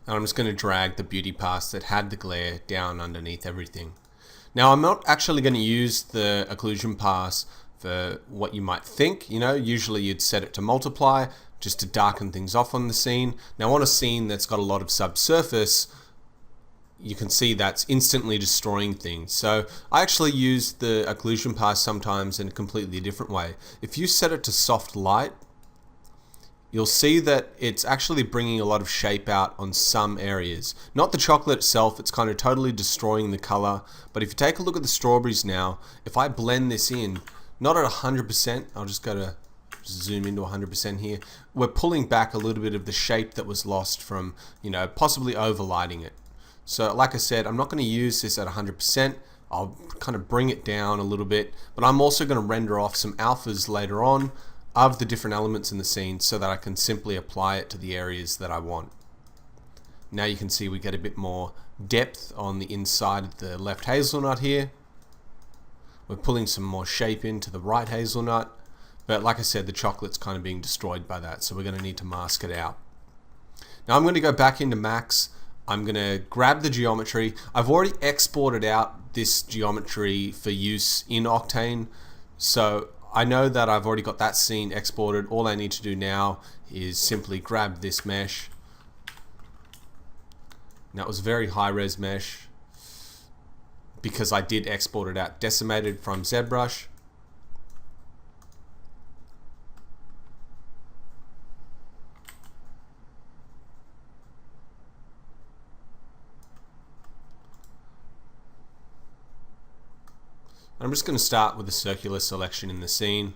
and I'm just going to drag the beauty pass that had the glare down underneath everything. Now I'm not actually going to use the occlusion pass for what you might think. Usually you'd set it to multiply just to darken things off on the scene. Now on a scene that's got a lot of subsurface, you can see that's instantly destroying things. So I actually use the occlusion pass sometimes in a completely different way. If you set it to soft light, you'll see that it's actually bringing a lot of shape out on some areas. Not the chocolate itself, it's kind of totally destroying the color. But if you take a look at the strawberries now, if I blend this in, not at 100%, I'll just go to zoom into 100% here, we're pulling back a little bit of the shape that was lost from, possibly overlighting it. So like I said, I'm not going to use this at 100%. I'll kind of bring it down a little bit, but I'm also going to render off some alphas later on of the different elements in the scene so that I can simply apply it to the areas that I want. Now you can see we get a bit more depth on the inside of the left hazelnut here. We're pulling some more shape into the right hazelnut, but like I said, the chocolate's kind of being destroyed by that, so we're going to need to mask it out. Now I'm going to go back into Max. I'm going to grab the geometry. I've already exported out this geometry for use in Octane, so I know that I've already got that scene exported. All I need to do now is simply grab this mesh. Now it was a very high-res mesh because I did export it out decimated from ZBrush. I'm just going to start with the circular selection in the scene.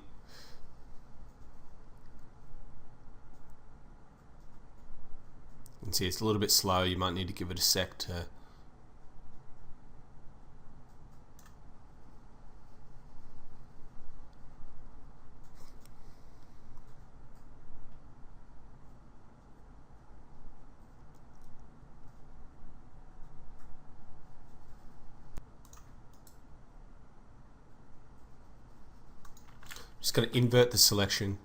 You can see it's a little bit slow, you might need to give it a sec to just going to invert the selection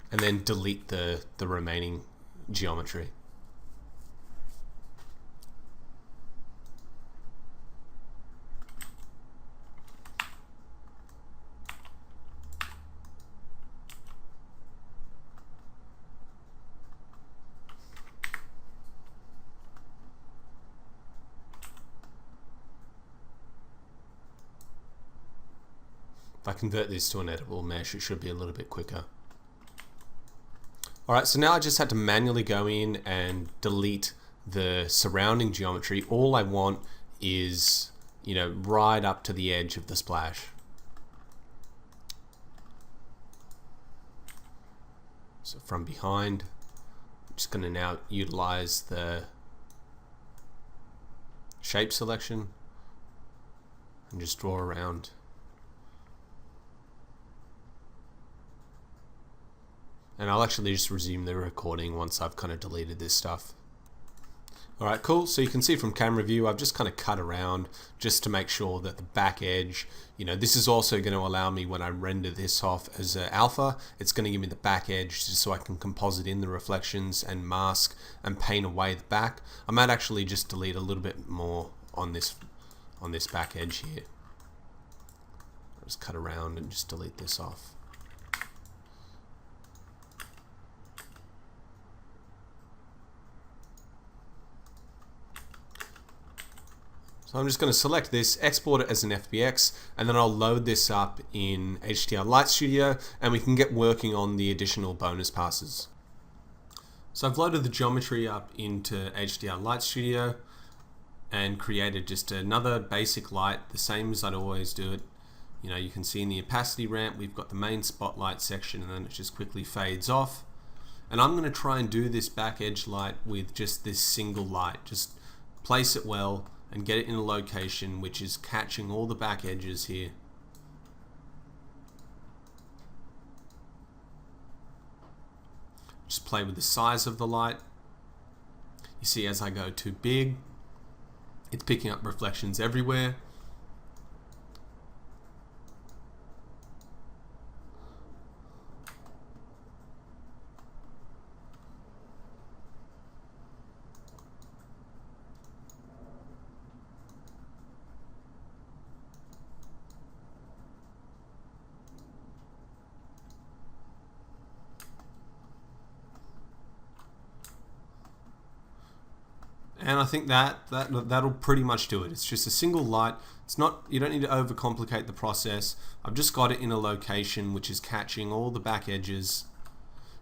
and then delete the remaining geometry. If I convert this to an editable mesh, it should be a little bit quicker. Alright, so now I just had to manually go in and delete the surrounding geometry. All I want is, right up to the edge of the splash. So from behind, I'm just going to now utilize the shape selection and just draw around. And I'll actually just resume the recording once I've kind of deleted this stuff. Alright, cool. So you can see from camera view, I've just kind of cut around just to make sure that the back edge, this is also going to allow me when I render this off as an alpha, it's going to give me the back edge just so I can composite in the reflections and mask and paint away the back. I might actually just delete a little bit more on this back edge here. I'll just cut around and just delete this off. So I'm just going to select this, export it as an FBX, and then I'll load this up in HDR Light Studio, and we can get working on the additional bonus passes. So I've loaded the geometry up into HDR Light Studio and created just another basic light, the same as I'd always do it. You can see in the opacity ramp, we've got the main spotlight section, and then it just quickly fades off. And I'm going to try and do this back edge light with just this single light. Just place it well and get it in a location which is catching all the back edges here. Just play with the size of the light. You see as I go too big, it's picking up reflections everywhere. And I think that'll pretty much do it. It's just a single light. It's not, you don't need to overcomplicate the process. I've just got it in a location which is catching all the back edges.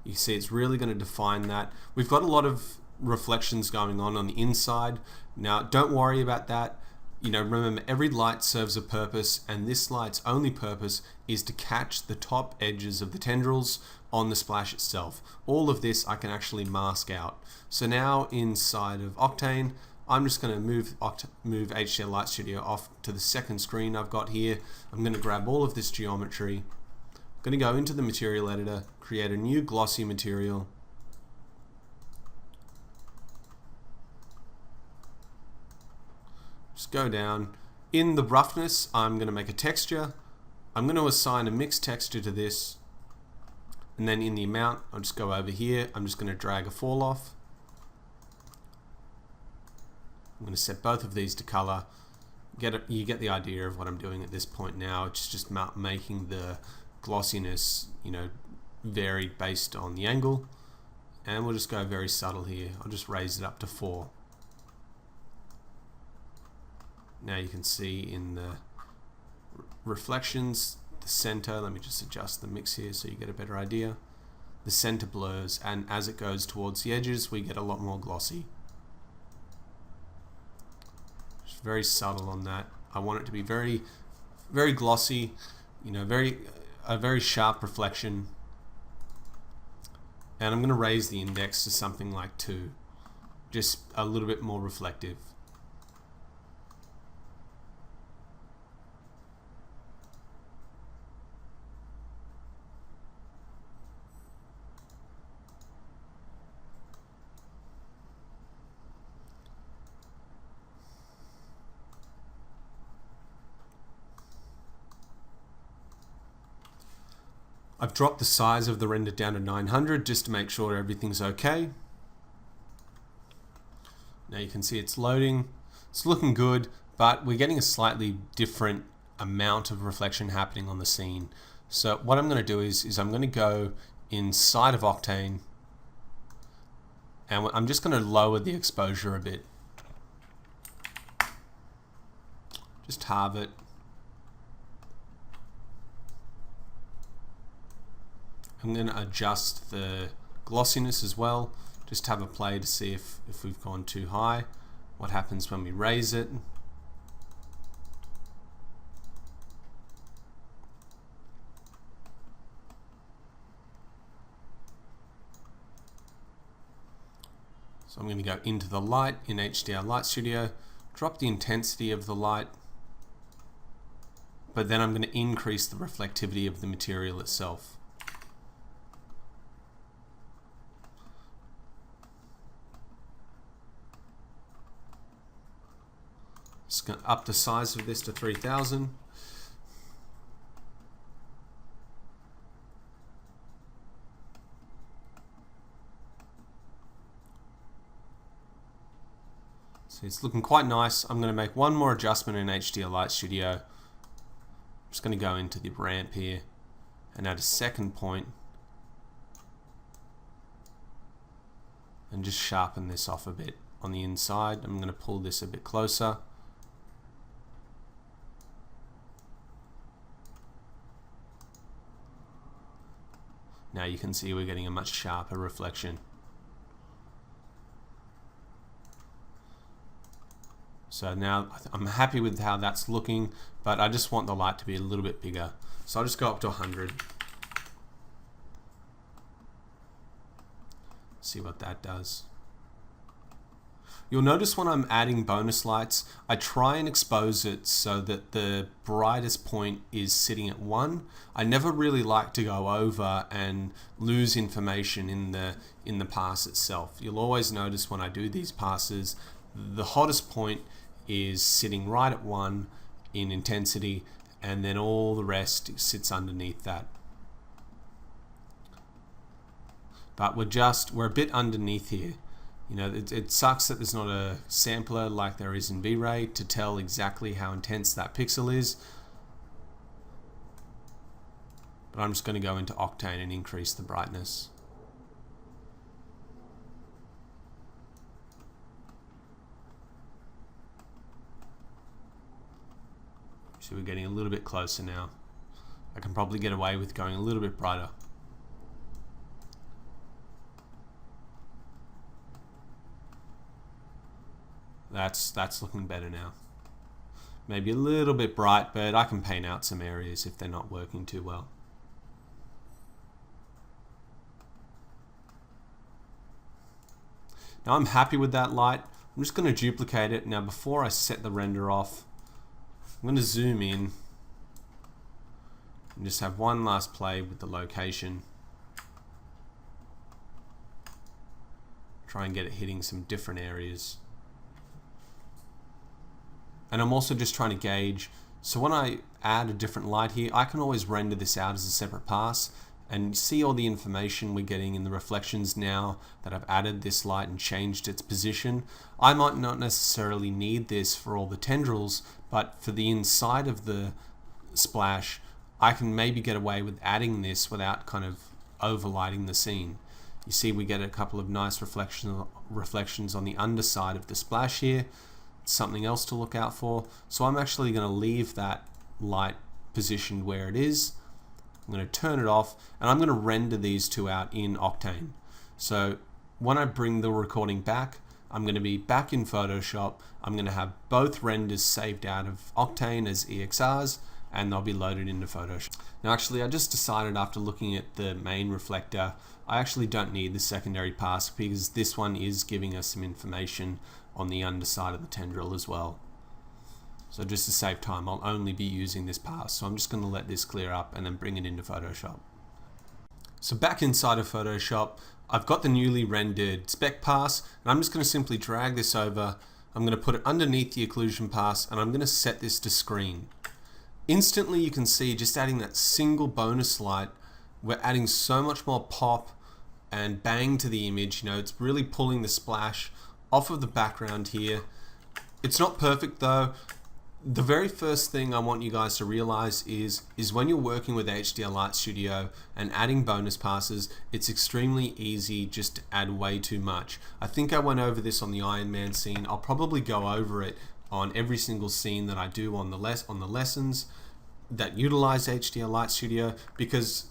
You see it's really going to define that. We've got a lot of reflections going on the inside. Now don't worry about that. You know, remember every light serves a purpose, and this light's only purpose is to catch the top edges of the tendrils on the splash itself. All of this I can actually mask out. So now inside of Octane, I'm just going to move HDR Light Studio off to the second screen I've got here. I'm going to grab all of this geometry. I'm going to go into the material editor, create a new glossy material. Just go down. In the roughness, I'm going to make a texture. I'm going to assign a mixed texture to this. And then in the amount, I'll just go over here. I'm just going to drag a fall off. I'm going to set both of these to color. You get the idea of what I'm doing at this point now. It's just making the glossiness, you know, varied based on the angle. And we'll just go very subtle here. I'll just raise it up to 4. Now you can see in the reflections, the center, let me just adjust the mix here so you get a better idea. The center blurs, and as it goes towards the edges, we get a lot more glossy. Just very subtle on that. I want it to be very, very glossy, you know, a very sharp reflection. And I'm going to raise the index to something like 2, just a little bit more reflective. I've dropped the size of the render down to 900 just to make sure everything's okay. Now you can see it's loading. It's looking good, but we're getting a slightly different amount of reflection happening on the scene. So what I'm going to do is I'm going to go inside of Octane, and I'm just going to lower the exposure a bit. Just halve it. I'm going to adjust the glossiness as well. Just have a play to see if we've gone too high. What happens when we raise it. So I'm going to go into the light in HDR Light Studio, drop the intensity of the light, but then I'm going to increase the reflectivity of the material itself. Just going to up the size of this to 3000. So it's looking quite nice. I'm going to make one more adjustment in HDR Light Studio. I'm just going to go into the ramp here and add a second point and just sharpen this off a bit on the inside. I'm going to pull this a bit closer. Now you can see we're getting a much sharper reflection. So now I'm happy with how that's looking, but I just want the light to be a little bit bigger. So I'll just go up to 100. See what that does. You'll notice when I'm adding bonus lights, I try and expose it so that the brightest point is sitting at 1. I never really like to go over and lose information in the pass itself. You'll always notice when I do these passes, the hottest point is sitting right at 1 in intensity, and then all the rest sits underneath that. But we're a bit underneath here. You know, it sucks that there's not a sampler like there is in V-Ray to tell exactly how intense that pixel is. But I'm just going to go into Octane and increase the brightness. So we're getting a little bit closer now. I can probably get away with going a little bit brighter. That's looking better now. Maybe a little bit bright, but I can paint out some areas if they're not working too well. Now I'm happy with that light. I'm just going to duplicate it. Now before I set the render off, I'm going to zoom in and just have one last play with the location. Try and get it hitting some different areas. And I'm also just trying to gauge, so when I add a different light here, I can always render this out as a separate pass and see all the information we're getting in the reflections now that I've added this light and changed its position. I might not necessarily need this for all the tendrils, but for the inside of the splash, I can maybe get away with adding this without kind of overlighting the scene. You see we get a couple of nice reflections on the underside of the splash here. Something else to look out for. So I'm actually going to leave that light positioned where it is. I'm going to turn it off and I'm going to render these two out in Octane. So when I bring the recording back, I'm going to be back in Photoshop. I'm going to have both renders saved out of Octane as EXRs and they'll be loaded into Photoshop. Now actually I just decided after looking at the main reflector, I actually don't need the secondary pass because this one is giving us some information on the underside of the tendril as well. So just to save time, I'll only be using this pass. So I'm just going to let this clear up and then bring it into Photoshop. So back inside of Photoshop, I've got the newly rendered spec pass and I'm just going to simply drag this over. I'm going to put it underneath the occlusion pass and I'm going to set this to screen. Instantly you can see just adding that single bonus light, we're adding so much more pop and bang to the image. You know, it's really pulling the splash off of the background here. It's not perfect though. The very first thing I want you guys to realize is when you're working with HDR Light Studio and adding bonus passes, it's extremely easy just to add way too much. I think I went over this on the Iron Man scene. I'll probably go over it on every single scene that I do on the lessons that utilize HDR Light Studio, because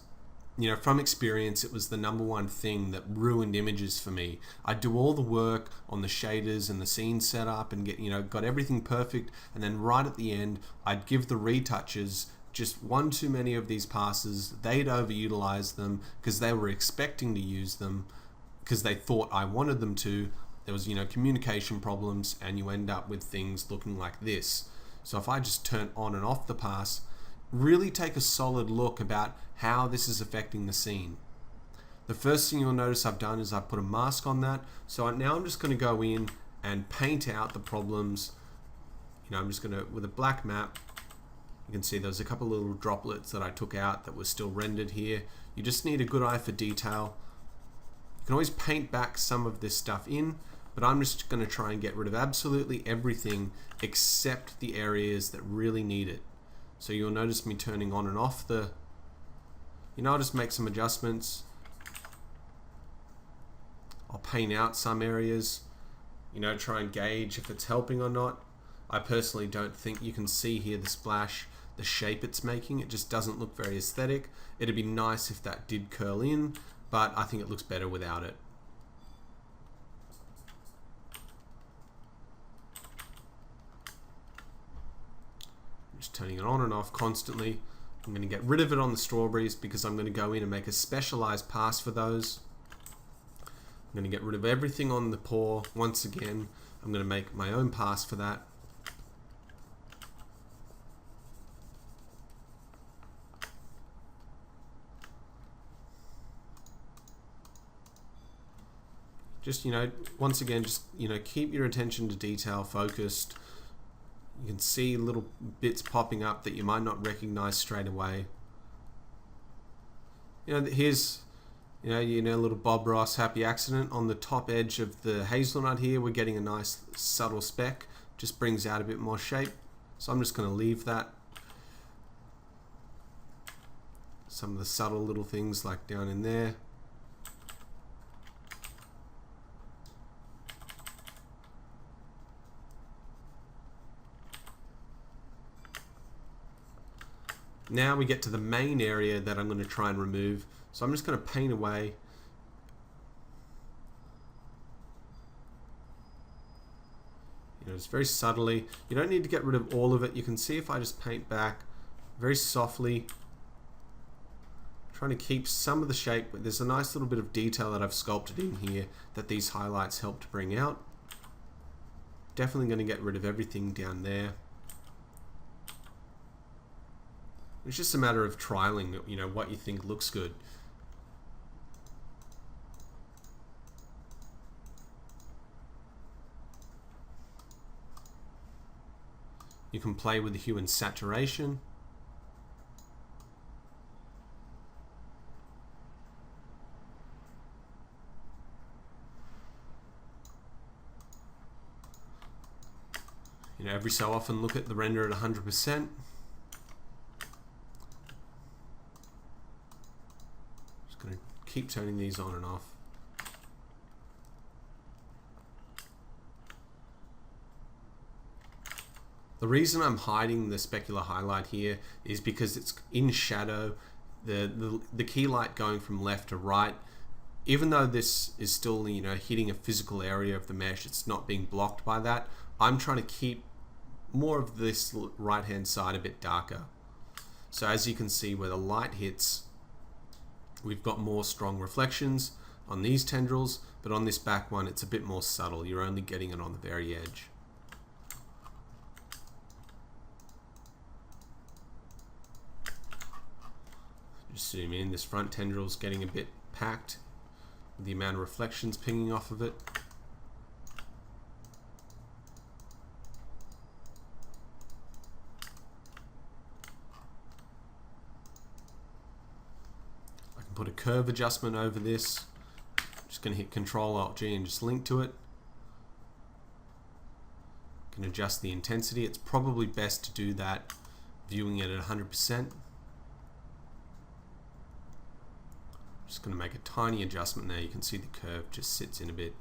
you know, from experience, it was the #1 thing that ruined images for me. I'd do all the work on the shaders and the scene setup and got everything perfect, and then right at the end, I'd give the retouches just one too many of these passes. They'd overutilize them because they were expecting to use them because they thought I wanted them to. There was, communication problems, and you end up with things looking like this. So if I just turn on and off the pass, really take a solid look about how this is affecting the scene. The first thing you'll notice I've done is I've put a mask on that. So now I'm just going to go in and paint out the problems. I'm just going to, with a black map, you can see there's a couple little droplets that I took out that were still rendered here. You just need a good eye for detail. You can always paint back some of this stuff in, but I'm just going to try and get rid of absolutely everything except the areas that really need it. So you'll notice me turning on and off the, I'll just make some adjustments. I'll paint out some areas, try and gauge if it's helping or not. I personally don't think you can see here the splash, the shape it's making. It just doesn't look very aesthetic. It'd be nice if that did curl in, but I think it looks better without it. Just turning it on and off constantly. I'm going to get rid of it on the strawberries because I'm going to go in and make a specialized pass for those. I'm going to get rid of everything on the paw. Once again, I'm going to make my own pass for that. Just, once again, just, keep your attention to detail focused. You can see little bits popping up that you might not recognize straight away. Here's, little Bob Ross happy accident on the top edge of the hazelnut here. We're getting a nice subtle speck. Just brings out a bit more shape. So I'm just going to leave that. Some of the subtle little things like down in there. Now we get to the main area that I'm going to try and remove. So I'm just going to paint away. Just very subtly. You don't need to get rid of all of it. You can see if I just paint back very softly, trying to keep some of the shape, but there's a nice little bit of detail that I've sculpted in here that these highlights help to bring out. Definitely going to get rid of everything down there. It's just a matter of trialing, what you think looks good. You can play with the hue and saturation. Every so often look at the render at 100%. Just going to keep turning these on and off. The reason I'm hiding the specular highlight here is because it's in shadow. The key light going from left to right, even though this is still hitting a physical area of the mesh, it's not being blocked by that. I'm trying to keep more of this right hand side a bit darker. So as you can see, where the light hits, we've got more strong reflections on these tendrils, but on this back one it's a bit more subtle. You're only getting it on the very edge. Just zoom in, this front tendril's getting a bit packed with the amount of reflections pinging off of it. Put a curve adjustment over this. Just going to hit Control-Alt-G and just link to it. Can adjust the intensity. It's probably best to do that viewing it at 100%. Just going to make a tiny adjustment there. You can see the curve just sits in a bit.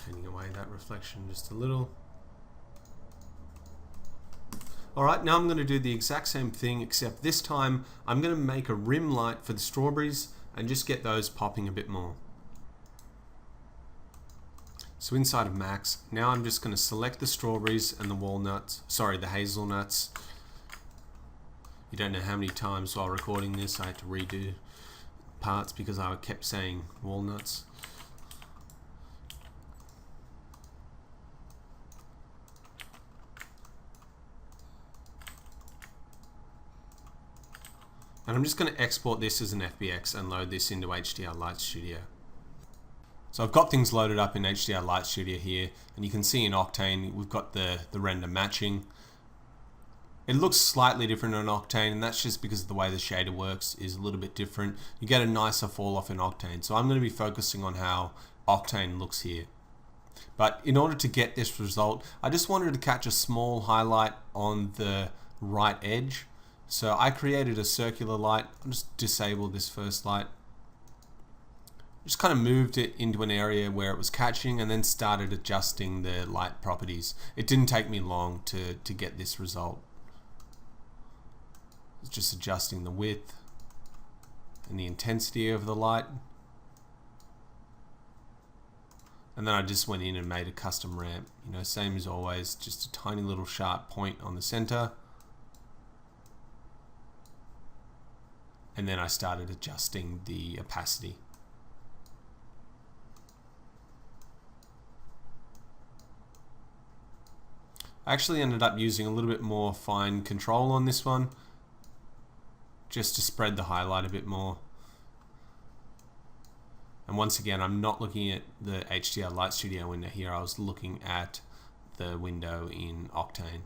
Taking away that reflection just a little. Alright, now I'm going to do the exact same thing, except this time I'm going to make a rim light for the strawberries and just get those popping a bit more. So inside of Max, now I'm just going to select the strawberries and the the hazelnuts. You don't know how many times while recording this I had to redo parts because I kept saying walnuts. And I'm just going to export this as an FBX and load this into HDR Light Studio. So I've got things loaded up in HDR Light Studio here, and you can see in Octane we've got the render matching. It looks slightly different on Octane, and that's just because of the way the shader works is a little bit different. You get a nicer fall off in Octane. So I'm going to be focusing on how Octane looks here. But in order to get this result, I just wanted to catch a small highlight on the right edge. So I created a circular light. I'll just disable this first light. Just kind of moved it into an area where it was catching and then started adjusting the light properties. It didn't take me long to get this result. It's just adjusting the width and the intensity of the light. And then I just went in and made a custom ramp. Same as always, just a tiny little sharp point on the center. And then I started adjusting the opacity. I actually ended up using a little bit more fine control on this one, just to spread the highlight a bit more. And once again, I'm not looking at the HDR Light Studio window here, I was looking at the window in Octane.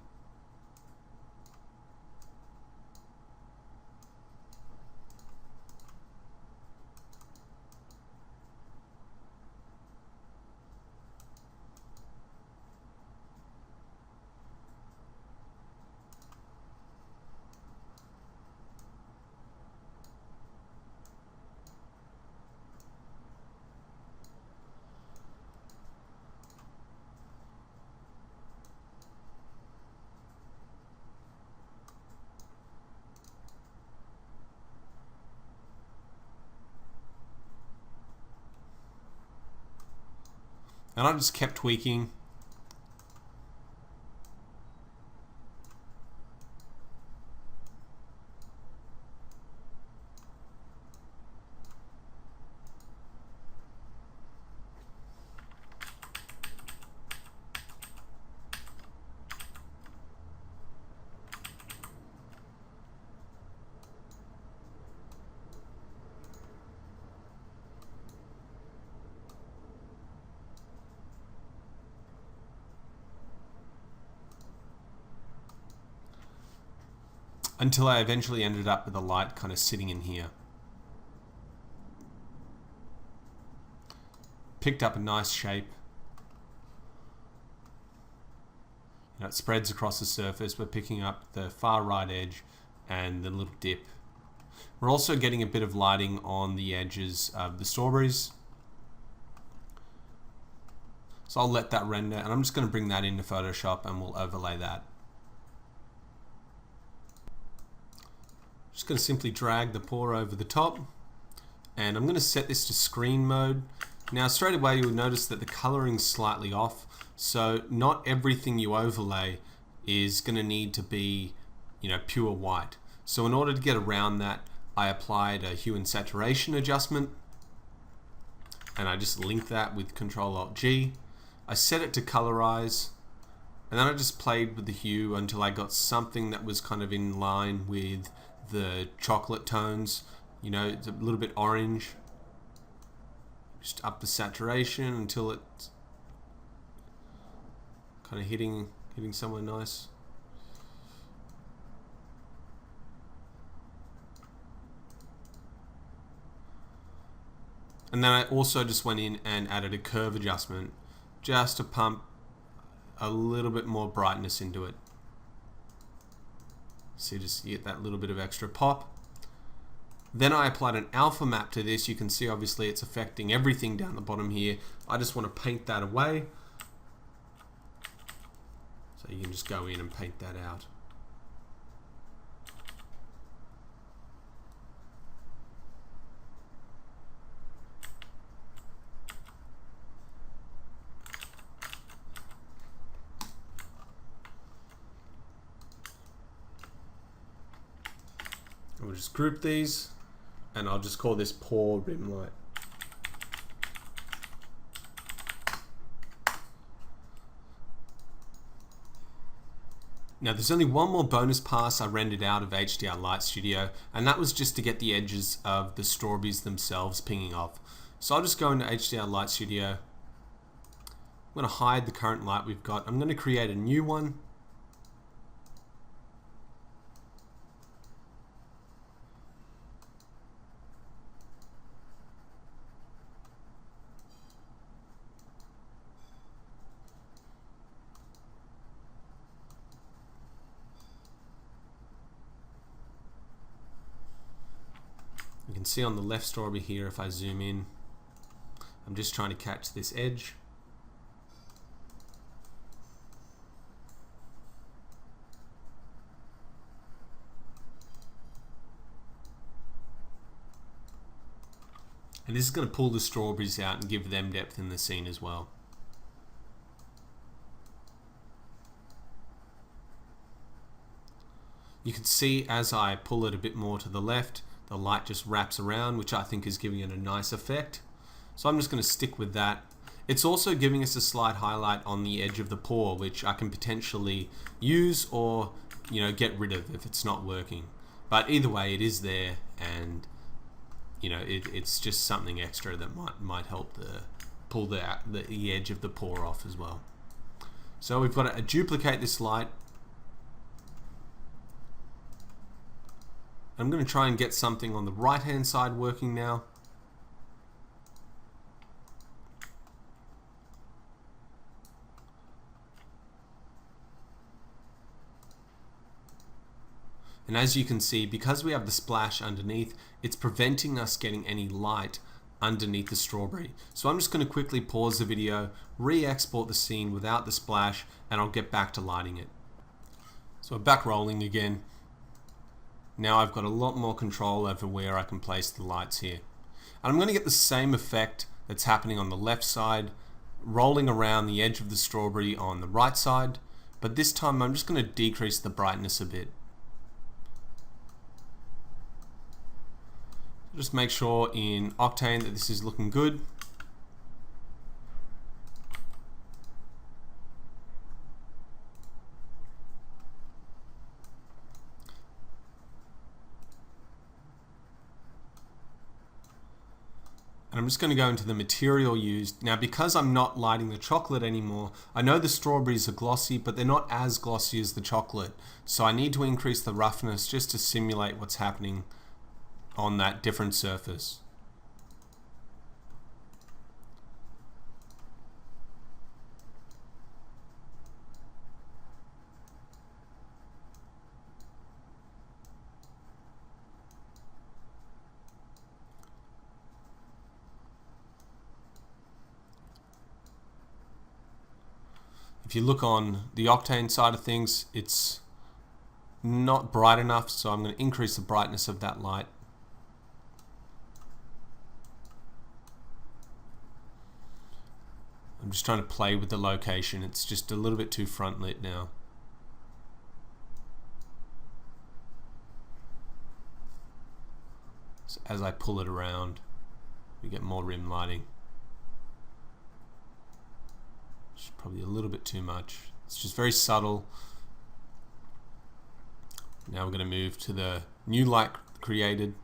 And I just kept tweaking. Until I eventually ended up with the light kind of sitting in here. Picked up a nice shape. You know, it spreads across the surface. We're picking up the far right edge and the little dip. We're also getting a bit of lighting on the edges of the strawberries. So I'll let that render, and I'm just going to bring that into Photoshop and we'll overlay that. Just going to simply drag the pour over the top, and I'm going to set this to screen mode. Now straight away you'll notice that the coloring's slightly off, so not everything you overlay is going to need to be, you know, pure white. So in order to get around that, I applied a hue and saturation adjustment, and I just linked that with Ctrl-Alt-G. I set it to colorize, and then I just played with the hue until I got something that was kind of in line with the chocolate tones. You know, it's a little bit orange. Just up the saturation until it's kind of hitting somewhere nice. And then I also just went in and added a curve adjustment just to pump a little bit more brightness into it. So you just get that little bit of extra pop. Then I applied an alpha map to this. You can see obviously it's affecting everything down the bottom here. I just want to paint that away. So you can just go in and paint that out. We'll just group these, and I'll just call this pour rim light. Now there's only one more bonus pass I rendered out of HDR Light Studio, and that was just to get the edges of the strawberries themselves pinging off. So I'll just go into HDR Light Studio. I'm going to hide the current light we've got. I'm going to create a new one. You can see on the left strawberry here, if I zoom in, I'm just trying to catch this edge. And this is going to pull the strawberries out and give them depth in the scene as well. You can see as I pull it a bit more to the left, the light just wraps around, which I think is giving it a nice effect. So I'm just going to stick with that. It's also giving us a slight highlight on the edge of the pour, which I can potentially use or, you know, get rid of if it's not working. But either way, it is there, and you know, it's just something extra that might help pull the edge of the pour off as well. So we've got to duplicate this light. I'm going to try and get something on the right hand side working now. And as you can see, because we have the splash underneath, it's preventing us getting any light underneath the strawberry. So I'm just going to quickly pause the video, re-export the scene without the splash, and I'll get back to lighting it. So we're back rolling again. Now I've got a lot more control over where I can place the lights here. And I'm going to get the same effect that's happening on the left side rolling around the edge of the strawberry on the right side, but this time I'm just going to decrease the brightness a bit. Just make sure in Octane that this is looking good. And I'm just going to go into the material used. Now, because I'm not lighting the chocolate anymore, I know the strawberries are glossy, but they're not as glossy as the chocolate. So I need to increase the roughness just to simulate what's happening on that different surface. If you look on the Octane side of things, it's not bright enough, so I'm going to increase the brightness of that light. I'm just trying to play with the location. It's just a little bit too front lit now. So as I pull it around, we get more rim lighting. It's probably a little bit too much. It's just very subtle. Now we're going to move to the new light created.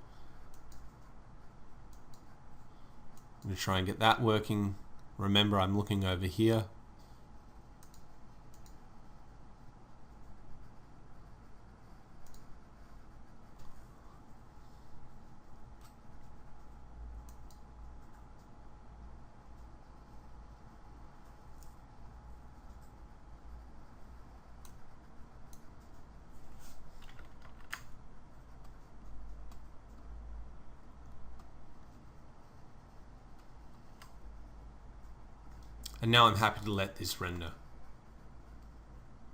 I'm going to try and get that working. Remember, I'm looking over here. And now I'm happy to let this render.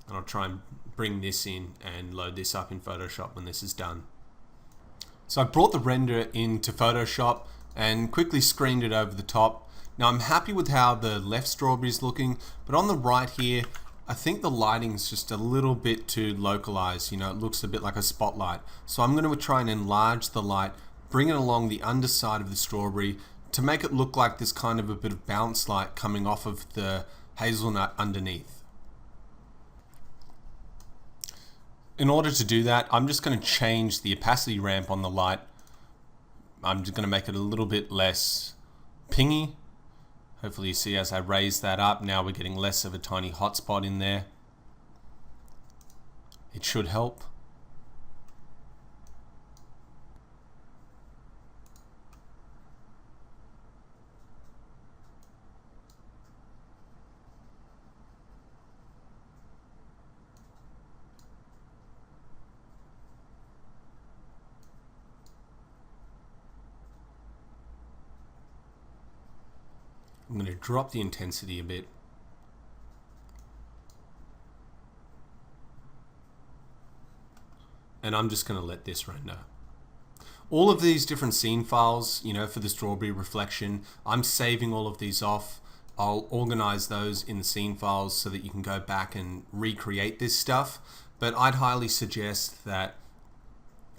And I'll try and bring this in and load this up in Photoshop when this is done. So I brought the render into Photoshop and quickly screened it over the top. Now I'm happy with how the left strawberry is looking, but on the right here, I think the lighting's just a little bit too localized. You know, it looks a bit like a spotlight. So I'm going to try and enlarge the light, bring it along the underside of the strawberry, to make it look like this kind of a bit of bounce light coming off of the hazelnut underneath. In order to do that, I'm just going to change the opacity ramp on the light. I'm just going to make it a little bit less pingy. Hopefully you see as I raise that up, now we're getting less of a tiny hotspot in there. It should help. I'm going to drop the intensity a bit. And I'm just going to let this render. All of these different scene files, you know, for the strawberry reflection, I'm saving all of these off. I'll organize those in the scene files so that you can go back and recreate this stuff. But I'd highly suggest that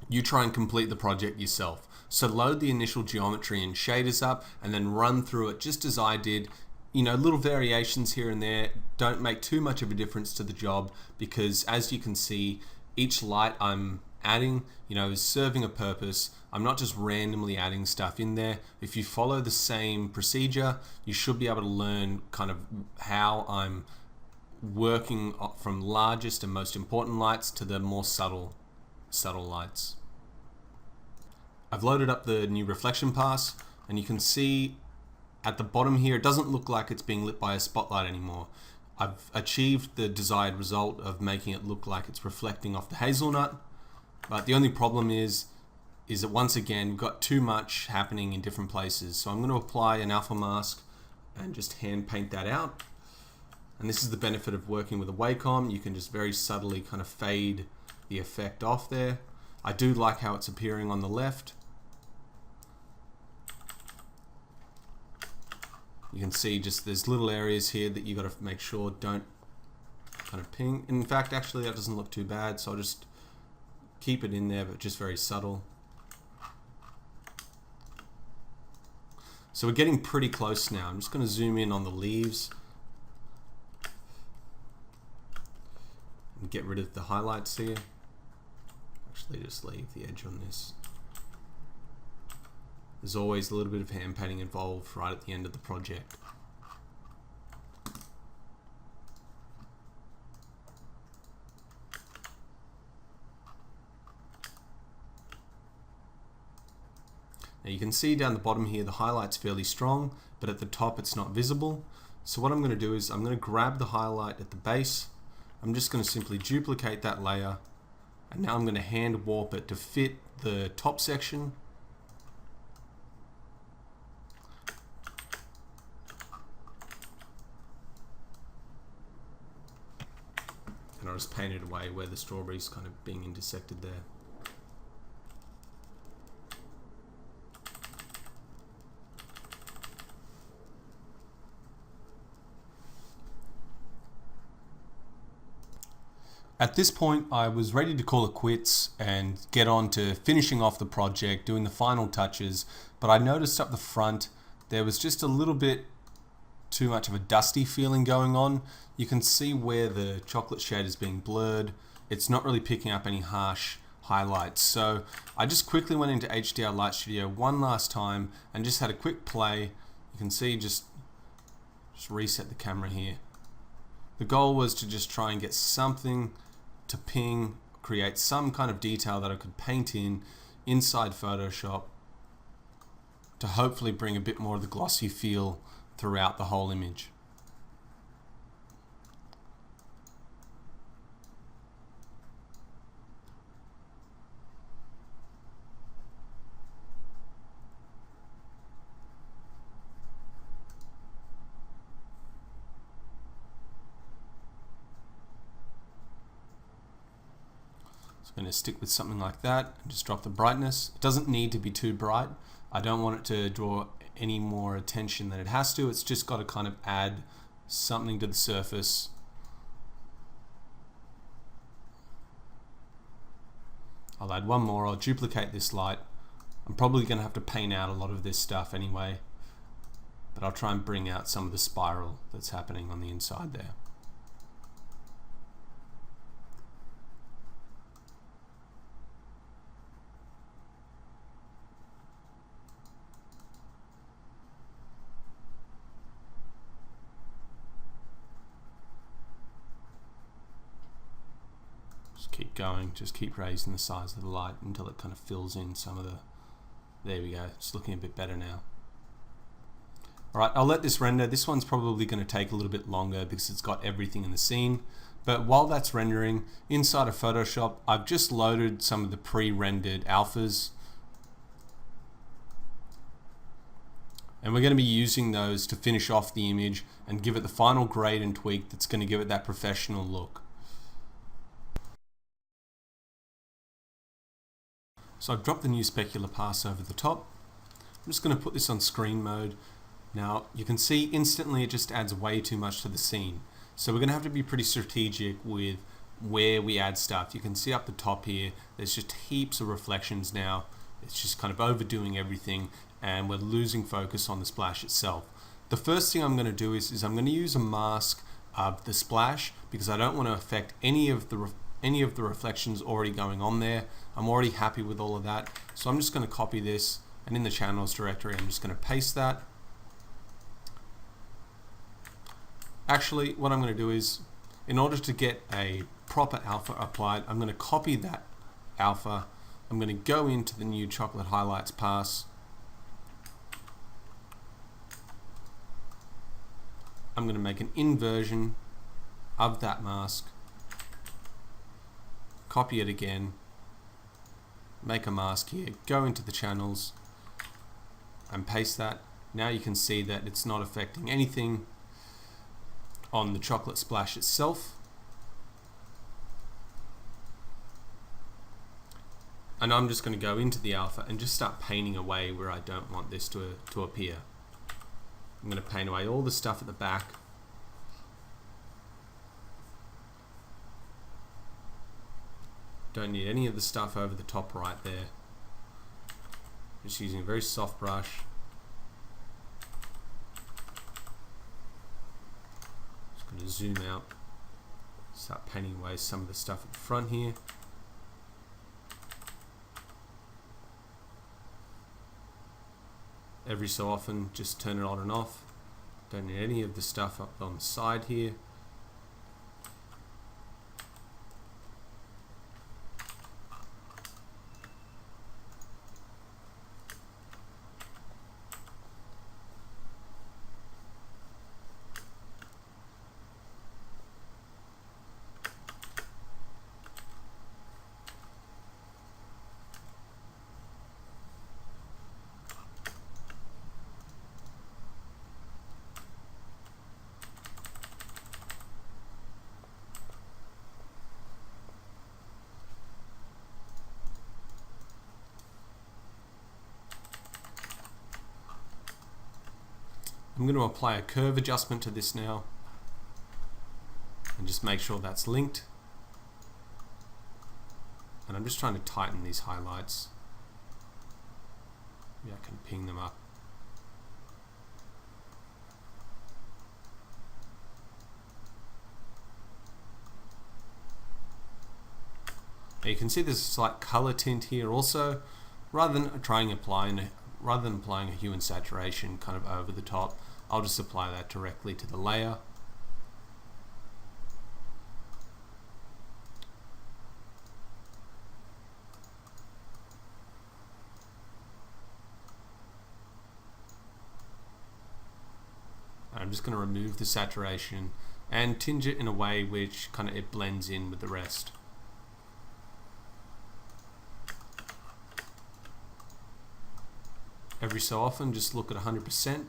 you try and complete the project yourself. So load the initial geometry and shaders up and then run through it just as I did. You know, little variations here and there don't make too much of a difference to the job, because as you can see, each light I'm adding, you know, is serving a purpose. I'm not just randomly adding stuff in there. If you follow the same procedure, you should be able to learn kind of how I'm working from largest and most important lights to the more subtle lights. I've loaded up the new reflection pass, and you can see at the bottom here, it doesn't look like it's being lit by a spotlight anymore. I've achieved the desired result of making it look like it's reflecting off the hazelnut, but the only problem is that once again, we've got too much happening in different places. So I'm going to apply an alpha mask and just hand paint that out. And this is the benefit of working with a Wacom. You can just very subtly kind of fade the effect off there. I do like how it's appearing on the left. You can see just there's little areas here that you got to make sure don't kind of ping. In fact, actually that doesn't look too bad, so I'll just keep it in there, but just very subtle. So we're getting pretty close now. I'm just going to zoom in on the leaves and get rid of the highlights here. Actually, just leave the edge on this. There's always a little bit of hand painting involved right at the end of the project. Now you can see down the bottom here the highlight's fairly strong, but at the top it's not visible. So what I'm going to do is I'm going to grab the highlight at the base. I'm just going to simply duplicate that layer, and now I'm going to hand warp it to fit the top section. And I'll just paint it away where the strawberry's kind of being intersected there. At this point, I was ready to call it quits and get on to finishing off the project, doing the final touches, but I noticed up the front there was just a little bit too much of a dusty feeling going on. You can see where the chocolate shade is being blurred. It's not really picking up any harsh highlights. So I just quickly went into HDR Light Studio one last time and just had a quick play. You can see just reset the camera here. The goal was to just try and get something to ping, create some kind of detail that I could paint in inside Photoshop to hopefully bring a bit more of the glossy feel throughout the whole image. So I'm going to stick with something like that and just drop the brightness. It doesn't need to be too bright. I don't want it to draw any more attention than it has to. It's just got to kind of add something to the surface. I'll add one more. I'll duplicate this light. I'm probably going to have to paint out a lot of this stuff anyway, but I'll try and bring out some of the spiral that's happening on the inside there. Keep going, just keep raising the size of the light until it kind of fills in some of the, there we go, it's looking a bit better now. Alright, I'll let this render. This one's probably going to take a little bit longer because it's got everything in the scene, but while that's rendering, inside of Photoshop I've just loaded some of the pre-rendered alphas, and we're going to be using those to finish off the image and give it the final grade and tweak that's going to give it that professional look. So I've dropped the new specular pass over the top. I'm just going to put this on screen mode. Now you can see instantly it just adds way too much to the scene. So we're going to have to be pretty strategic with where we add stuff. You can see up the top here, there's just heaps of reflections now. It's just kind of overdoing everything and we're losing focus on the splash itself. The first thing I'm going to do is I'm going to use a mask of the splash because I don't want to affect any of the reflections already going on there. I'm already happy with all of that. So I'm just going to copy this, and in the channels directory I'm just going to paste that. Actually, what I'm going to do is, in order to get a proper alpha applied, I'm going to copy that alpha. I'm going to go into the new chocolate highlights pass. I'm going to make an inversion of that mask. Copy it again, make a mask here, go into the channels and paste that. Now you can see that it's not affecting anything on the chocolate splash itself. And I'm just going to go into the alpha and just start painting away where I don't want this to appear. I'm going to paint away all the stuff at the back. Don't need any of the stuff over the top right there. Just using a very soft brush. Just going to zoom out. Start painting away some of the stuff at the front here. Every so often, just turn it on and off. Don't need any of the stuff up on the side here. I'm going to apply a curve adjustment to this now and just make sure that's linked. And I'm just trying to tighten these highlights. Maybe I can ping them up. Now you can see there's a slight color tint here also. Rather than applying a hue and saturation kind of over the top, I'll just apply that directly to the layer. And I'm just going to remove the saturation and tinge it in a way which kind of it blends in with the rest. Every so often, just look at 100%.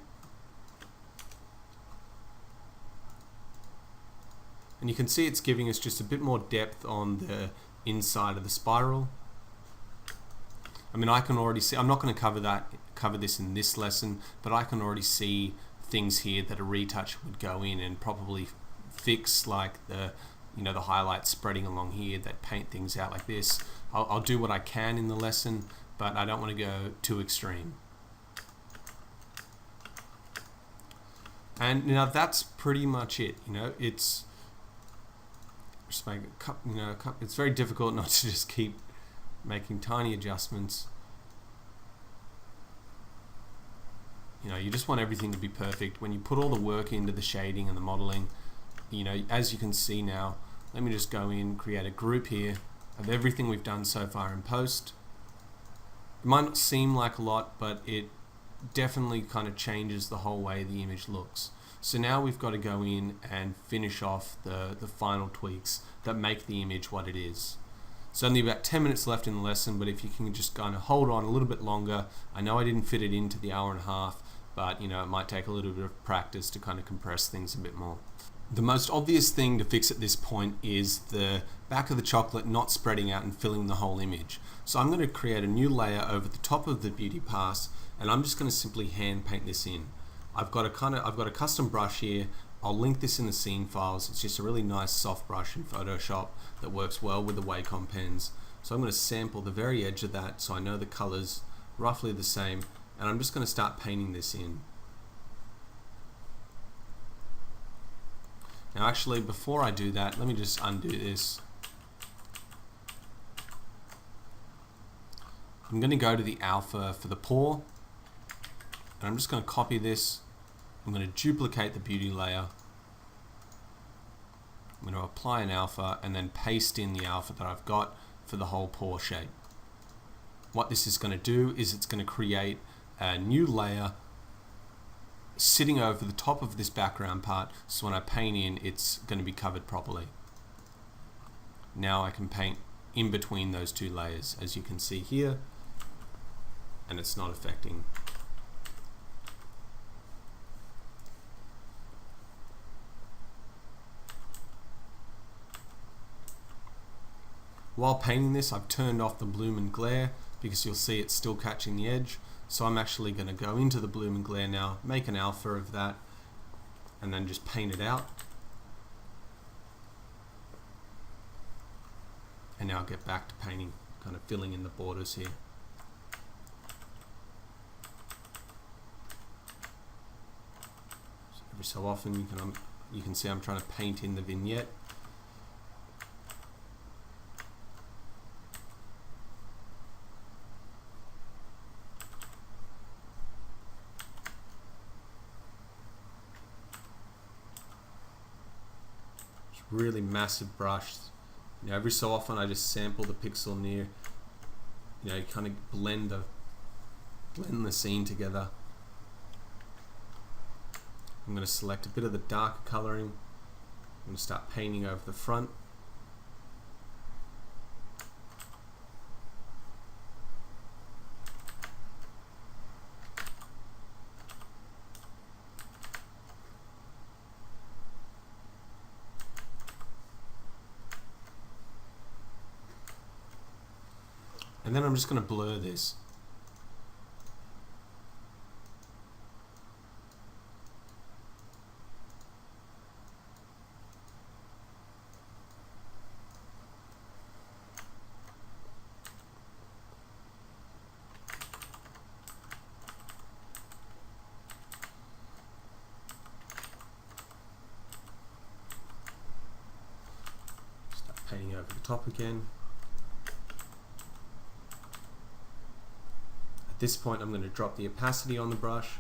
And you can see it's giving us just a bit more depth on the inside of the spiral. I mean, I can already see, I'm not going to cover this in this lesson, but I can already see things here that a retouch would go in and probably fix, like the highlights spreading along here that paint things out like this. I'll do what I can in the lesson, but I don't want to go too extreme. And now that's pretty much it. It's just make it's very difficult not to just keep making tiny adjustments. You just want everything to be perfect. When you put all the work into the shading and the modeling, as you can see now, let me just go in, create a group here of everything we've done so far in post. It might not seem like a lot, but it definitely kind of changes the whole way the image looks. So now we've got to go in and finish off the final tweaks that make the image what it is. So only about 10 minutes left in the lesson, but if you can just kind of hold on a little bit longer. I know I didn't fit it into the hour and a half, but it might take a little bit of practice to kind of compress things a bit more. The most obvious thing to fix at this point is the back of the chocolate not spreading out and filling the whole image. So I'm going to create a new layer over the top of the beauty pass, and I'm just going to simply hand paint this in. I've got a custom brush here. I'll link this in the scene files. It's just a really nice soft brush in Photoshop that works well with the Wacom pens. So I'm going to sample the very edge of that so I know the colors roughly the same, and I'm just going to start painting this in. Now actually, before I do that, let me just undo this. I'm going to go to the alpha for the pour, and I'm just going to copy this. I'm going to duplicate the beauty layer. I'm going to apply an alpha and then paste in the alpha that I've got for the whole pour shape. What this is going to do is it's going to create a new layer sitting over the top of this background part, so when I paint in, it's going to be covered properly. Now I can paint in between those two layers, as you can see here, and it's not affecting. While painting this, I've turned off the bloom and glare because you'll see it's still catching the edge. So I'm actually going to go into the bloom and glare now, make an alpha of that, and then just paint it out. And now I'll get back to painting, kind of filling in the borders here. So every so often you can see I'm trying to paint in the vignette. Really massive brush. You know, every so often I just sample the pixel near, you know, kind of blend the scene together. I'm going to select a bit of the darker coloring. I'm going to start painting over the front. And then I'm just going to blur this. Start painting over the top again. At this point I'm going to drop the opacity on the brush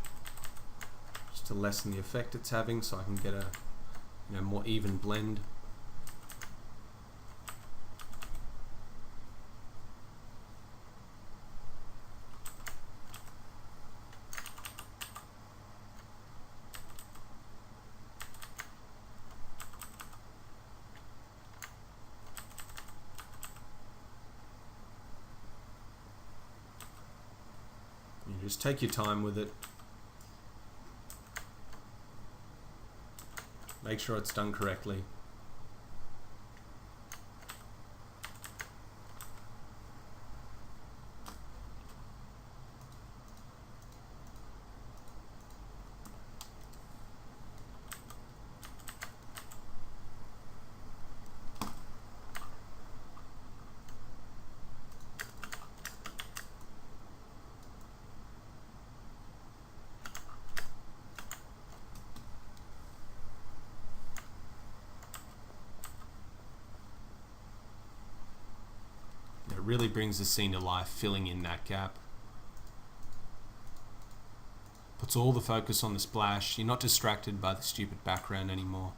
just to lessen the effect it's having, so I can get a more even blend. Just take your time with it. Make sure it's done correctly. Really brings the scene to life, filling in that gap. Puts all the focus on the splash. You're not distracted by the stupid background anymore.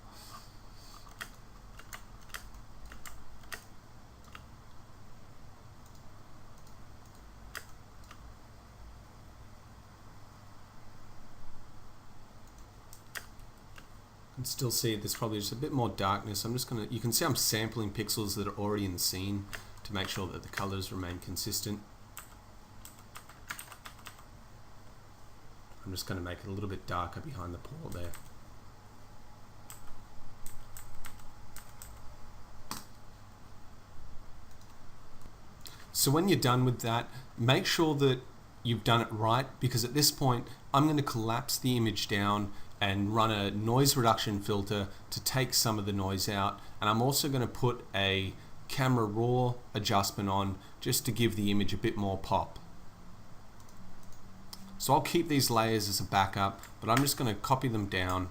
You can still see there's probably just a bit more darkness. You can see I'm sampling pixels that are already in the scene to make sure that the colors remain consistent. I'm just going to make it a little bit darker behind the pore there. So when you're done with that, make sure that you've done it right, because at this point I'm going to collapse the image down and run a noise reduction filter to take some of the noise out, and I'm also going to put a camera raw adjustment on just to give the image a bit more pop. So I'll keep these layers as a backup, but I'm just going to copy them down.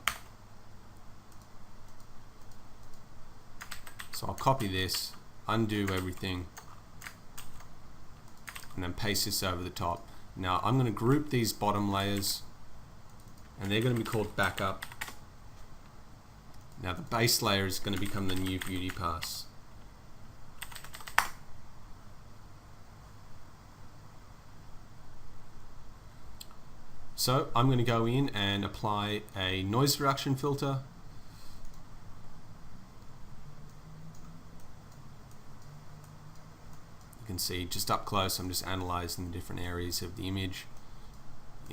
So I'll copy this, undo everything, and then paste this over the top. Now I'm going to group these bottom layers, and they're going to be called backup. Now the base layer is going to become the new beauty pass. So I'm going to go in and apply a noise reduction filter. You can see just up close I'm just analyzing the different areas of the image.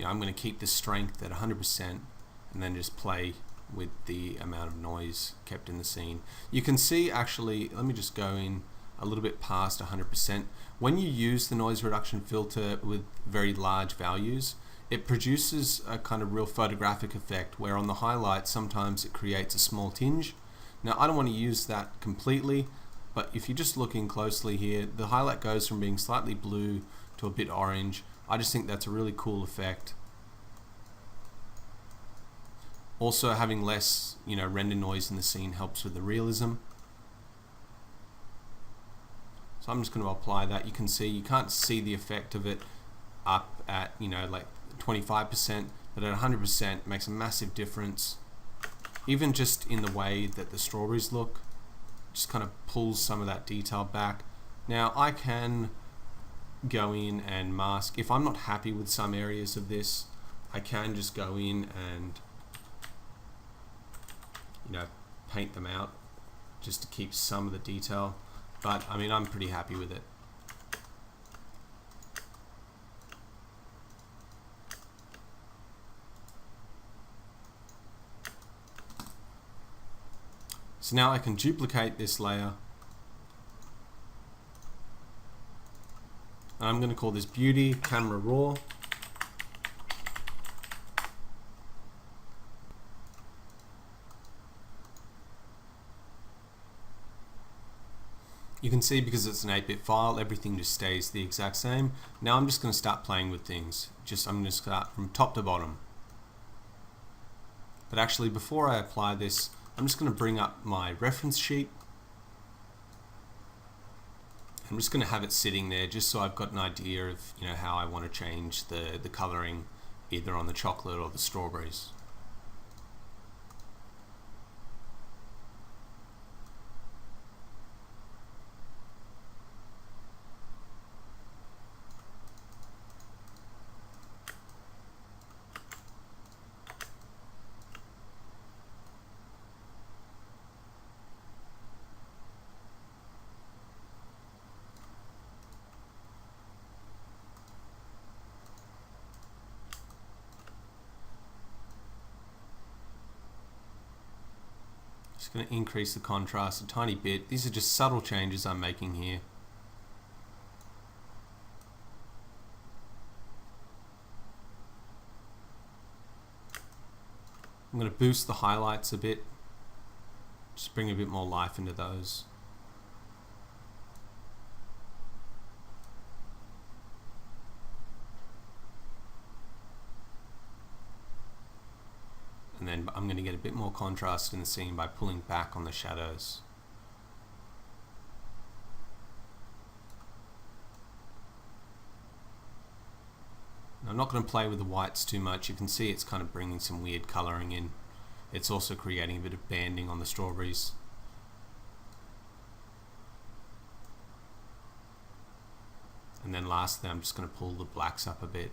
I'm going to keep the strength at 100% and then just play with the amount of noise kept in the scene. You can see actually, let me just go in, a little bit past 100%. When you use the noise reduction filter with very large values, it produces a kind of real photographic effect where on the highlight sometimes it creates a small tinge. Now I don't want to use that completely, but if you're just looking closely here, the highlight goes from being slightly blue to a bit orange. I just think that's a really cool effect. Also, having less, render noise in the scene helps with the realism. So I'm just going to apply that. You can see, you can't see the effect of it up at, like 25%, but at 100% it makes a massive difference. Even just in the way that the strawberries look, just kind of pulls some of that detail back. Now I can go in and mask. If I'm not happy with some areas of this, I can just go in and paint them out just to keep some of the detail, but I mean I'm pretty happy with it. So now I can duplicate this layer. I'm going to call this Beauty Camera Raw. You can see because it's an 8-bit file, everything just stays the exact same. Now I'm just going to start playing with things. I'm going to start from top to bottom. But actually, before I apply this, I'm just going to bring up my reference sheet. I'm just going to have it sitting there just so I've got an idea of how I want to change the coloring either on the chocolate or the strawberries. Just going to increase the contrast a tiny bit. These are just subtle changes I'm making here. I'm going to boost the highlights a bit. Just bring a bit more life into those. And then I'm going to get a bit more contrast in the scene by pulling back on the shadows. Now, I'm not going to play with the whites too much. You can see it's kind of bringing some weird coloring in. It's also creating a bit of banding on the strawberries. And then lastly, I'm just going to pull the blacks up a bit.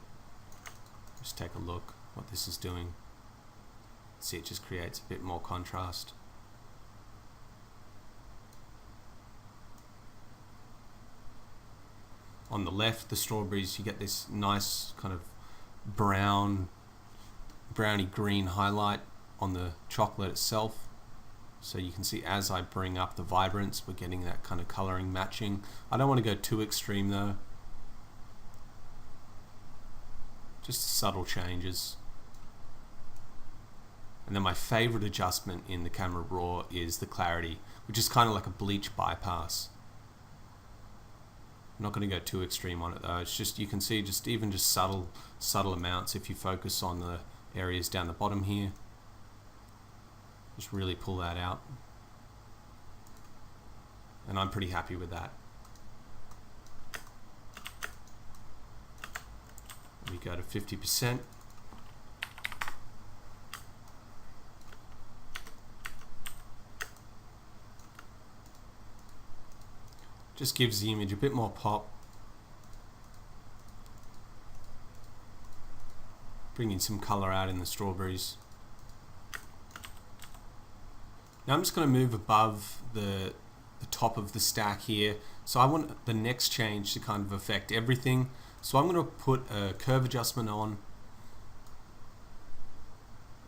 Just take a look what this is doing. See, it just creates a bit more contrast. On the left, the strawberries, you get this nice kind of browny green highlight on the chocolate itself. So you can see as I bring up the vibrance, we're getting that kind of coloring matching. I don't want to go too extreme though. Just subtle changes. And then my favorite adjustment in the Camera Raw is the clarity, which is kind of like a bleach bypass. I'm not going to go too extreme on it though. It's just, you can see even just subtle amounts if you focus on the areas down the bottom here. Just really pull that out. And I'm pretty happy with that. We go to 50%. Just gives the image a bit more pop. Bringing some color out in the strawberries. Now I'm just going to move above the top of the stack here. So I want the next change to kind of affect everything. So I'm going to put a curve adjustment on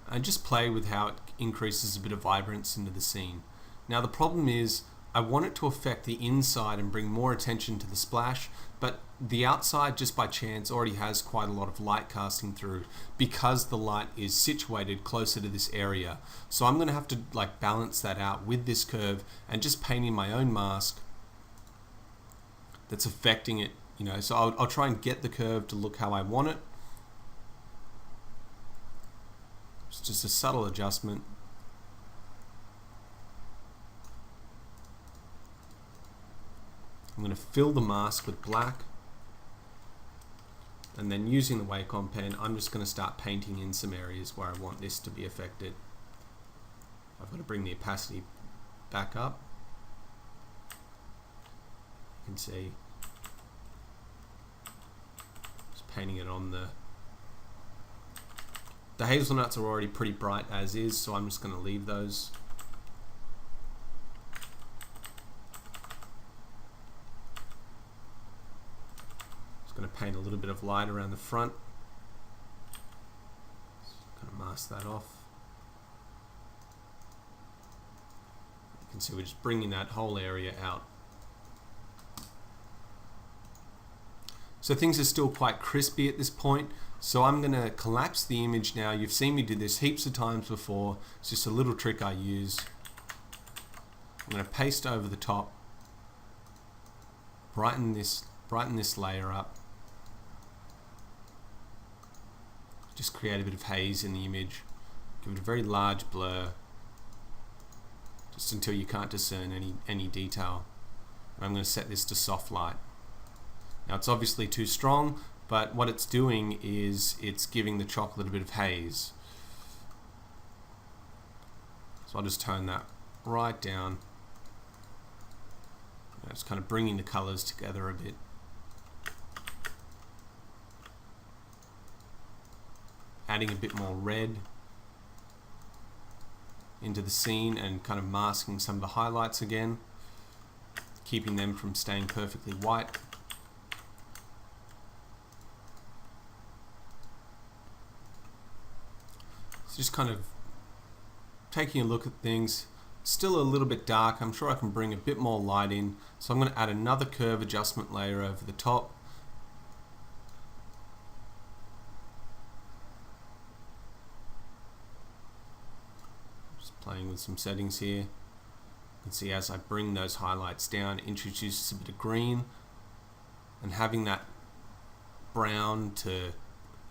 and just play with how it increases a bit of vibrance into the scene. Now the problem is I want it to affect the inside and bring more attention to the splash, but the outside, just by chance, already has quite a lot of light casting through because the light is situated closer to this area. So I'm going to have to like balance that out with this curve and just painting my own mask that's affecting it, you know. So I'll try and get the curve to look how I want it. It's just a subtle adjustment. I'm going to fill the mask with black, and then using the Wacom pen, I'm just going to start painting in some areas where I want this to be affected. I've got to bring the opacity back up. You can see just painting it on the hazelnuts are already pretty bright as is, so I'm just going to leave those. Going to paint a little bit of light around the front. Just going to mask that off. You can see we're just bringing that whole area out. So things are still quite crispy at this point, so I'm going to collapse the image now. You've seen me do this heaps of times before. It's just a little trick I use. I'm going to paste over the top, brighten this layer up. Just create a bit of haze in the image, give it a very large blur, just until you can't discern any detail. And I'm going to set this to soft light. Now it's obviously too strong, but what it's doing is it's giving the chocolate a bit of haze. So I'll just tone that right down. It's kind of bringing the colors together a bit. Adding a bit more red into the scene and kind of masking some of the highlights again, keeping them from staying perfectly white. So just kind of taking a look at things. Still a little bit dark. I'm sure I can bring a bit more light in, so I'm going to add another curve adjustment layer over the top. Playing with some settings here. You can see as I bring those highlights down, it introduces a bit of green, and having that brown to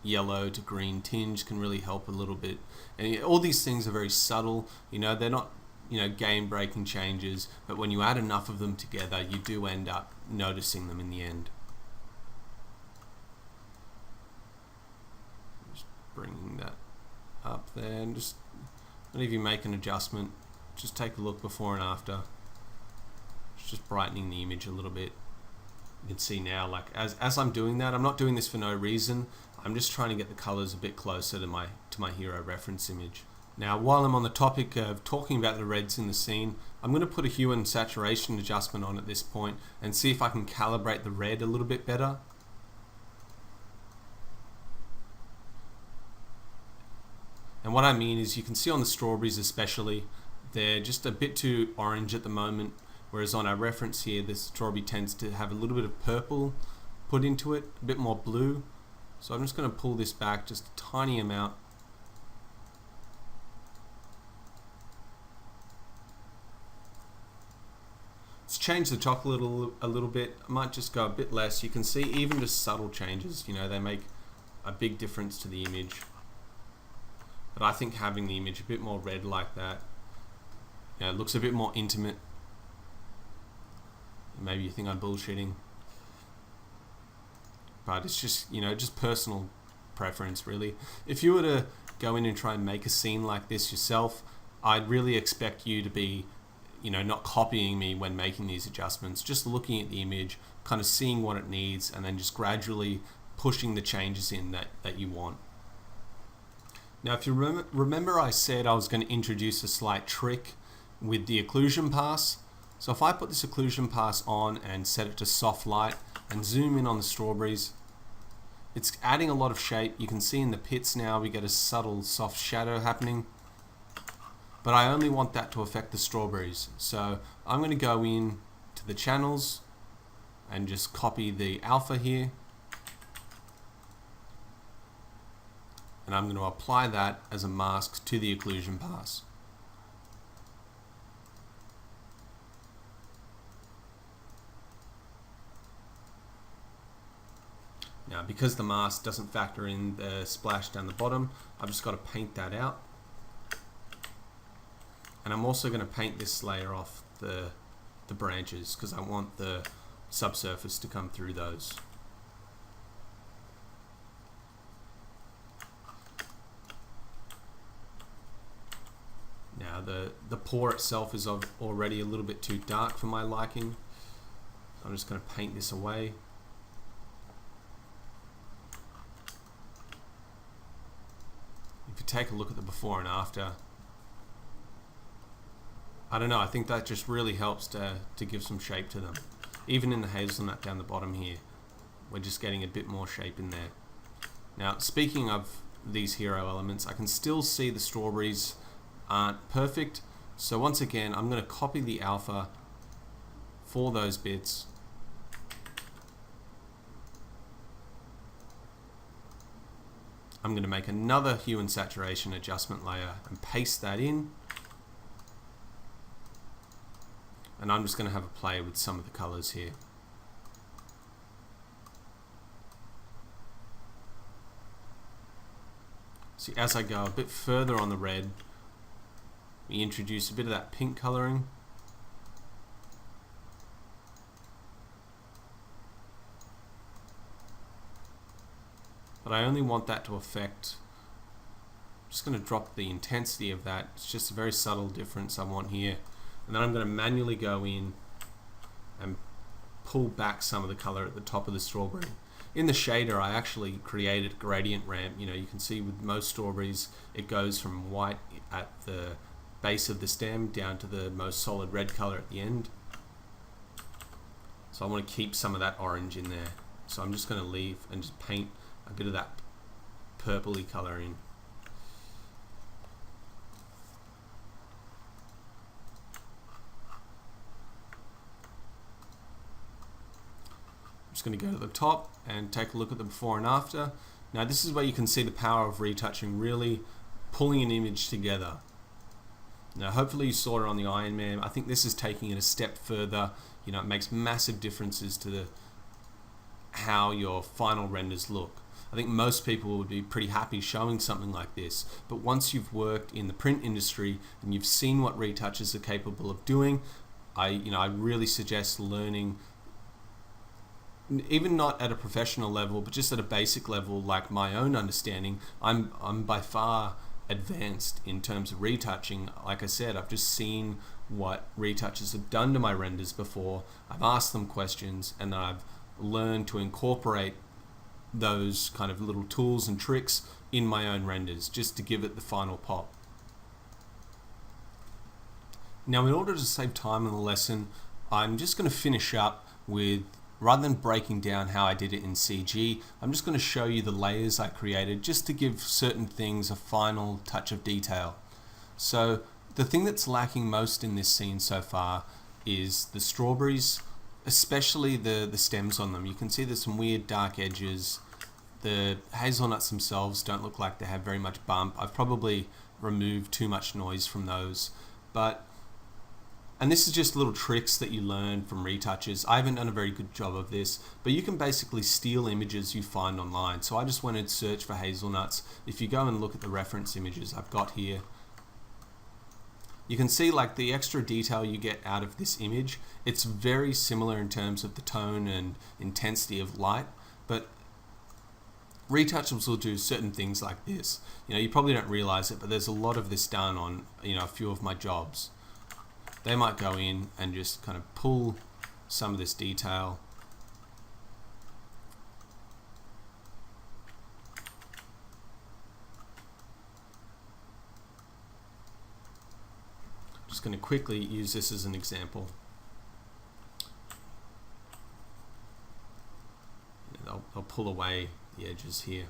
yellow to green tinge can really help a little bit. And all these things are very subtle, you know, they're not, you know, game breaking changes, but when you add enough of them together, you do end up noticing them in the end. Just bringing that up there, and just whenever you make an adjustment, just take a look before and after. It's just brightening the image a little bit. You can see now, like as I'm doing that, I'm not doing this for no reason. I'm just trying to get the colors a bit closer to my hero reference image. Now, while I'm on the topic of talking about the reds in the scene, I'm going to put a hue and saturation adjustment on at this point and see if I can calibrate the red a little bit better. And what I mean is, you can see on the strawberries especially, they're just a bit too orange at the moment, whereas on our reference here, the strawberry tends to have a little bit of purple put into it, a bit more blue. So I'm just going to pull this back just a tiny amount. Let's change the chocolate a little bit. I might just go a bit less. You can see even just subtle changes, you know, they make a big difference to the image. But I think having the image a bit more red like that, you know, it looks a bit more intimate. Maybe you think I'm bullshitting, but it's just, you know, just personal preference really. If you were to go in and try and make a scene like this yourself, I'd really expect you to be, you know, not copying me when making these adjustments, just looking at the image, kind of seeing what it needs, and then just gradually pushing the changes in that you want. Now, if you remember I said I was going to introduce a slight trick with the occlusion pass. So if I put this occlusion pass on and set it to soft light and zoom in on the strawberries, it's adding a lot of shape. You can see in the pits now we get a subtle soft shadow happening. but I only want that to affect the strawberries. So I'm going to go in to the channels and just copy the alpha here. And I'm going to apply that as a mask to the occlusion pass. Now, because the mask doesn't factor in the splash down the bottom, I've just got to paint that out. And I'm also going to paint this layer off the branches because I want the subsurface to come through those. Now the pour itself is already a little bit too dark for my liking. So I'm just going to paint this away. If you take a look at the before and after, I don't know, I think that just really helps to give some shape to them. Even in the hazelnut down the bottom here, we're just getting a bit more shape in there. Now, speaking of these hero elements, I can still see the strawberries aren't perfect. So once again, I'm going to copy the alpha for those bits. I'm going to make another hue and saturation adjustment layer and paste that in. And I'm just going to have a play with some of the colors here. See, as I go a bit further on the red, we introduce a bit of that pink coloring. But I only want that to affect, I'm just going to drop the intensity of that. It's just a very subtle difference I want here. And then I'm going to manually go in and pull back some of the color at the top of the strawberry. In the shader, I actually created a gradient ramp. You know, you can see with most strawberries, it goes from white at the base of the stem down to the most solid red color at the end. So I want to keep some of that orange in there. So I'm just going to leave and just paint a bit of that purpley color in. Just going to go to the top and take a look at the before and after. Now this is where you can see the power of retouching, really pulling an image together. Now hopefully you saw it on the Iron Man. I think this is taking it a step further. You know, it makes massive differences to how your final renders look. I think most people would be pretty happy showing something like this, but once you've worked in the print industry and you've seen what retouchers are capable of doing, I really suggest learning, even not at a professional level, but just at a basic level, like my own understanding. I'm by far advanced in terms of retouching. Like I said, I've just seen what retouchers have done to my renders before. I've asked them questions and I've learned to incorporate those kind of little tools and tricks in my own renders just to give it the final pop. Now, in order to save time in the lesson, I'm just going to finish up with, rather than breaking down how I did it in CG, I'm just going to show you the layers I created just to give certain things a final touch of detail. So the thing that's lacking most in this scene so far is the strawberries, especially the stems on them. You can see there's some weird dark edges. The hazelnuts themselves don't look like they have very much bump. I've probably removed too much noise from those. And this is just little tricks that you learn from retouchers. I haven't done a very good job of this, but you can basically steal images you find online. So I just went and searched for hazelnuts. If you go and look at the reference images I've got here, you can see like the extra detail you get out of this image. It's very similar in terms of the tone and intensity of light, but retouchers will do certain things like this. You know, you probably don't realize it, but there's a lot of this done on, a few of my jobs. They might go in and just kind of pull some of this detail. Just going to quickly use this as an example. I'll pull away the edges here.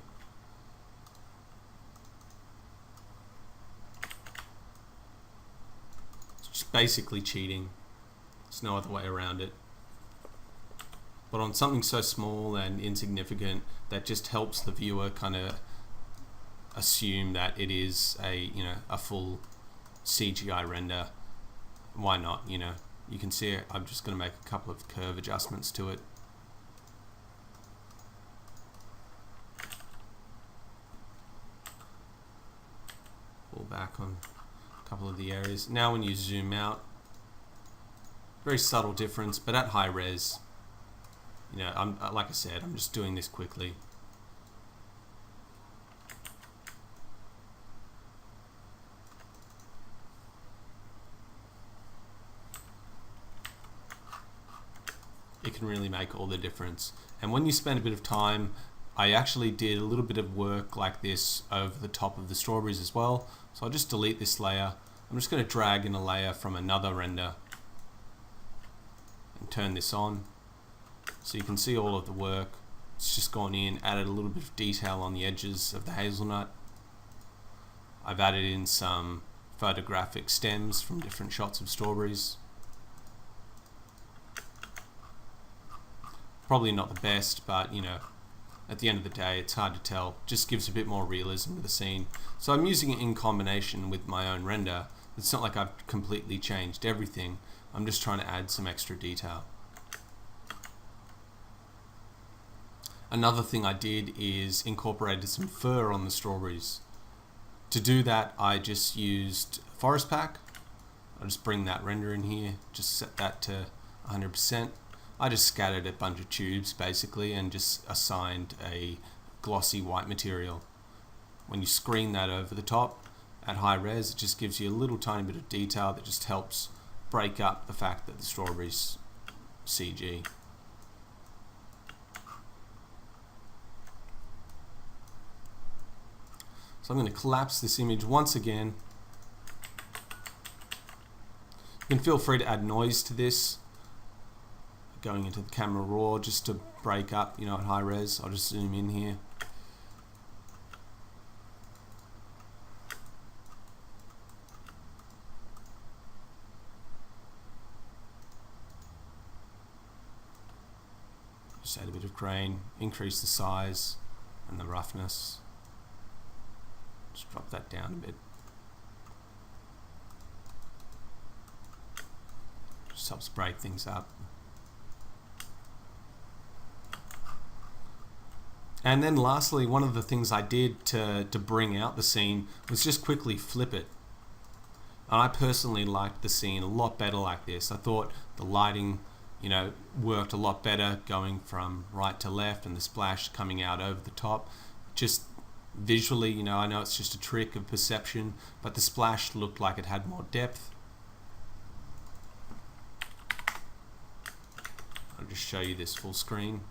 basically cheating. There's no other way around it. But on something so small and insignificant, that just helps the viewer kind of assume that it is a full CGI render. Why not? You can see it. I'm just going to make a couple of curve adjustments to it. Pull back on a couple of the areas. Now when you zoom out, very subtle difference, but at high res, like I said, I'm just doing this quickly. It can really make all the difference. And when you spend a bit of time, I actually did a little bit of work like this over the top of the strawberries as well. So I'll just delete this layer. I'm just going to drag in a layer from another render and turn this on. So you can see all of the work. It's just gone in, added a little bit of detail on the edges of the hazelnut. I've added in some photographic stems from different shots of strawberries. Probably not the best, but at the end of the day, it's hard to tell. Just gives a bit more realism to the scene. So I'm using it in combination with my own render. It's not like I've completely changed everything. I'm just trying to add some extra detail. Another thing I did is incorporated some fur on the strawberries. To do that, I just used Forest Pack. I'll just bring that render in here, just set that to 100%. I just scattered a bunch of tubes basically and just assigned a glossy white material. When you screen that over the top at high res, it just gives you a little tiny bit of detail that just helps break up the fact that the strawberries CG. So I'm going to collapse this image once again. You can feel free to add noise to this, going into the camera raw just to break up, at high res. I'll just zoom in here. Just add a bit of grain, increase the size and the roughness. Just drop that down a bit. Just helps break things up. And then lastly, one of the things I did to bring out the scene was just quickly flip it. And I personally liked the scene a lot better like this. I thought the lighting, worked a lot better going from right to left and the splash coming out over the top. Just visually, I know it's just a trick of perception, but the splash looked like it had more depth. I'll just show you this full screen.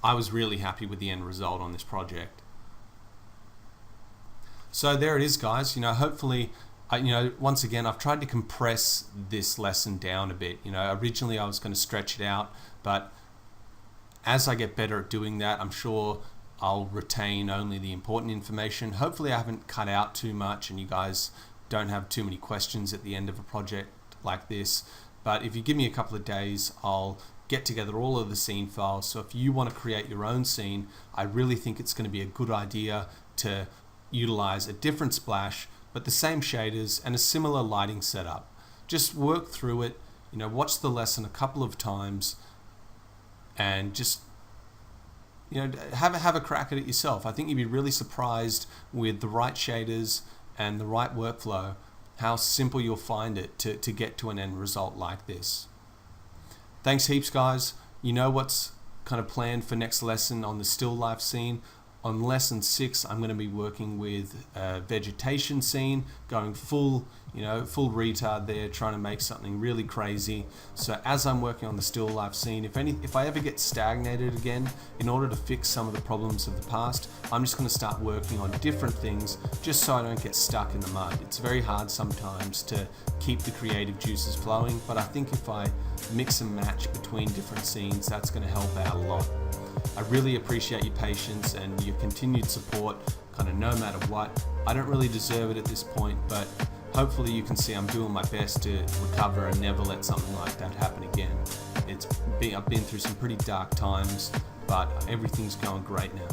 I was really happy with the end result on this project. So there it is, guys. Hopefully, once again, I've tried to compress this lesson down a bit. Originally I was going to stretch it out, but as I get better at doing that, I'm sure I'll retain only the important information. Hopefully I haven't cut out too much and you guys don't have too many questions at the end of a project like this. But if you give me a couple of days, I'll get together all of the scene files. So if you want to create your own scene, I really think it's going to be a good idea to utilize a different splash, but the same shaders and a similar lighting setup. Just work through it, watch the lesson a couple of times and just have a crack at it yourself. I think you'd be really surprised with the right shaders and the right workflow, how simple you'll find it to get to an end result like this. Thanks heaps, guys. You know what's kind of planned for next lesson on the still life scene. On lesson 6, I'm going to be working with a vegetation scene, going full retard there, trying to make something really crazy. So as I'm working on the still life scene, if I ever get stagnated again, in order to fix some of the problems of the past, I'm just going to start working on different things just so I don't get stuck in the mud. It's very hard sometimes to keep the creative juices flowing, but I think if I mix and match between different scenes, that's going to help out a lot. I really appreciate your patience and your continued support, kind of no matter what. I don't really deserve it at this point, but hopefully you can see I'm doing my best to recover and never let something like that happen again. I've been through some pretty dark times, but everything's going great now.